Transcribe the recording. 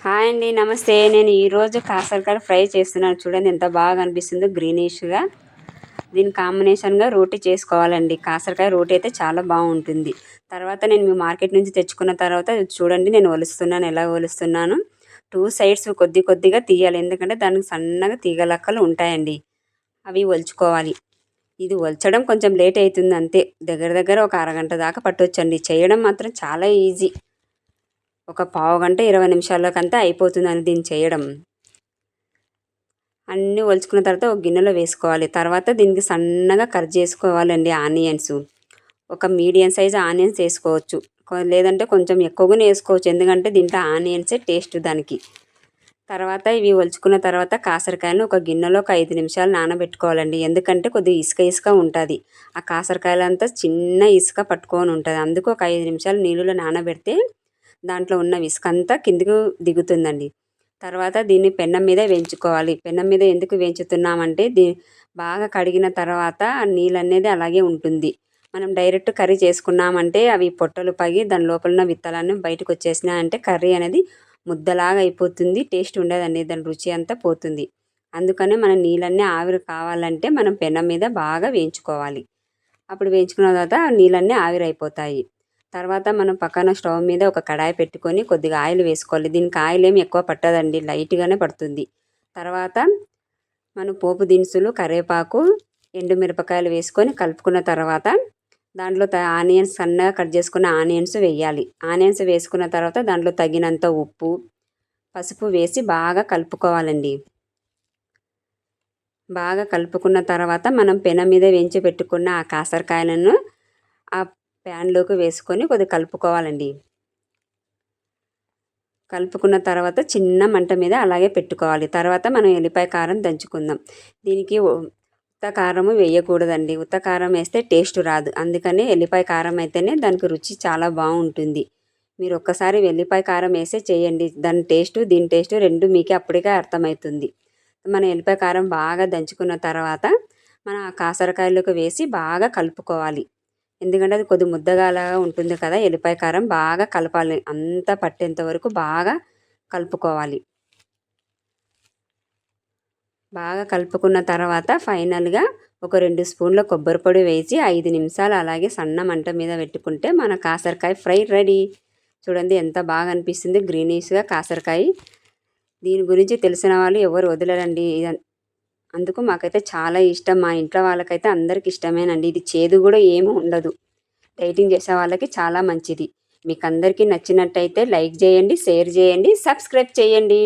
Hi అండి, నమస్తే. నేను ఈరోజు కాకరకాయ ఫ్రై చేస్తున్నాను. చూడండి ఎంత బాగా అనిపిస్తుందో గ్రీనిష్గా. దీని కాంబినేషన్గా రోటీ చేసుకోవాలండి. కాకరకాయ రోటీ అయితే చాలా బాగుంటుంది. తర్వాత నేను మీ మార్కెట్ నుంచి తెచ్చుకున్న తర్వాత చూడండి నేను ఒలుస్తున్నాను, ఎలా ఒలుస్తున్నాను. టూ సైడ్స్ కొద్ది కొద్దిగా తీయాలి, ఎందుకంటే దానికి సన్నగా తీగలక్కలు ఉంటాయండి. అవి ఒలుచుకోవాలి. ఇది ఒలచడం కొంచెం లేట్ అవుతుంది అంతే. దగ్గర దగ్గర ఒక అరగంట దాకా పట్టొచ్చండి. చేయడం మాత్రం చాలా ఈజీ. ఒక పావుగంట 20 నిమిషాలకంతా అయిపోతుందని దీన్ని చేయడం. అన్నీ ఒలుచుకున్న తర్వాత ఒక గిన్నెలో వేసుకోవాలి. తర్వాత దీనికి సన్నగా కట్ చేసుకోవాలండి ఆనియన్స్. ఒక మీడియం సైజ్ ఆనియన్స్ వేసుకోవచ్చు, లేదంటే కొంచెం ఎక్కువగానే వేసుకోవచ్చు, ఎందుకంటే దీంట్లో ఆనియన్సే టేస్ట్ దానికి. తర్వాత ఇవి ఒలుచుకున్న తర్వాత కాకరకాయలను ఒక గిన్నెలో ఒక 5 నిమిషాలు నానబెట్టుకోవాలండి. ఎందుకంటే కొద్దిగా ఇసుక ఇసుక ఉంటుంది. ఆ కాకరకాయలంతా చిన్న ఇసుక పట్టుకొని ఉంటుంది. అందుకు ఒక 5 నిమిషాలు నీళ్ళలో నానబెడితే దాంట్లో ఉన్న ఇసుక అంతా కిందికి దిగుతుందండి. తర్వాత దీన్ని పెన్నం మీద వేయించుకోవాలి. పెన్నం మీద ఎందుకు వేయించుతున్నామంటే బాగా కడిగిన తర్వాత నీళ్ళు అనేది అలాగే ఉంటుంది. మనం డైరెక్ట్ కర్రీ చేసుకున్నామంటే అవి పొట్టలు పగి దాని లోపల ఉన్న విత్తనాలన్నీ బయటకు వచ్చేసినాయంటే కర్రీ అనేది ముద్దలాగా అయిపోతుంది, టేస్ట్ ఉండదండి, దాని రుచి అంతా పోతుంది. అందుకనే మనం నీళ్ళన్నీ ఆవిరి కావాలంటే మనం పెన్నం మీద బాగా వేయించుకోవాలి. అప్పుడు వేయించుకున్న తర్వాత నీళ్ళన్నీ ఆవిరైపోతాయి. తర్వాత మనం పక్కన స్టవ్ మీద ఒక కడాయి పెట్టుకొని కొద్దిగా ఆయిల్ వేసుకోవాలి. దీనికి ఆయిల్ ఏమి ఎక్కువ పట్టదండి, లైట్గానే పడుతుంది. తర్వాత మనం పోపు దినుసులు, కరివేపాకు, ఎండుమిరపకాయలు వేసుకొని కలుపుకున్న తర్వాత దాంట్లో ఆనియన్స్ సన్నగా కట్ చేసుకున్న ఆనియన్స్ వేయాలి. ఆనియన్స్ వేసుకున్న తర్వాత దాంట్లో తగినంత ఉప్పు, పసుపు వేసి బాగా కలుపుకోవాలండి. బాగా కలుపుకున్న తర్వాత మనం పెనం మీద వేయించి పెట్టుకున్న ఆ కాకరకాయలను ఆ ప్యాన్లోకి వేసుకొని కొద్దిగా కలుపుకోవాలండి. కలుపుకున్న తర్వాత చిన్న మంట మీద అలాగే పెట్టుకోవాలి. తర్వాత మనం ఎల్లిపాయ కారం దంచుకుందాం. దీనికి ఉత్త కారము వేయకూడదండి, ఉత్త కారం వేస్తే టేస్ట్ రాదు. అందుకని ఎల్లిపాయ కారం అయితేనే దానికి రుచి చాలా బాగుంటుంది. మీరు ఒక్కసారి ఎల్లిపాయ కారం వేసే చేయండి, దాని టేస్ట్ దీని టేస్ట్ రెండు మీకే అప్పటికే అర్థమవుతుంది. మన ఎల్లిపాయ కారం బాగా దంచుకున్న తర్వాత మనం ఆ కాకరకాయలకు వేసి బాగా కలుపుకోవాలి. ఎందుకంటే అది కొద్ది ముద్దగాలాగా ఉంటుంది కదా, ఎల్లిపాయ కారం బాగా కలపాలి, అంతా పట్టేంత వరకు బాగా కలుపుకోవాలి. బాగా కలుపుకున్న తర్వాత ఫైనల్గా ఒక 2 స్పూన్ల కొబ్బరి పొడి వేసి 5 నిమిషాలు అలాగే సన్న మంట మీద పెట్టుకుంటే మన కాకరకాయ ఫ్రై రెడీ. చూడండి ఎంత బాగా అనిపిస్తుంది గ్రీనిష్గా కాకరకాయ. దీని గురించి తెలిసిన వాళ్ళు ఎవరు వదలరండి. అందుకు మాకైతే చాలా ఇష్టం, మా ఇంట్లో వాళ్ళకైతే అందరికి ఇష్టమేనండి. ఇది చేదు కూడా ఏమీ ఉండదు. డైటింగ్ చేసే వాళ్ళకి చాలా మంచిది. మీకు అందరికీ నచ్చినట్టయితే లైక్ చేయండి, షేర్ చేయండి, సబ్స్క్రైబ్ చేయండి.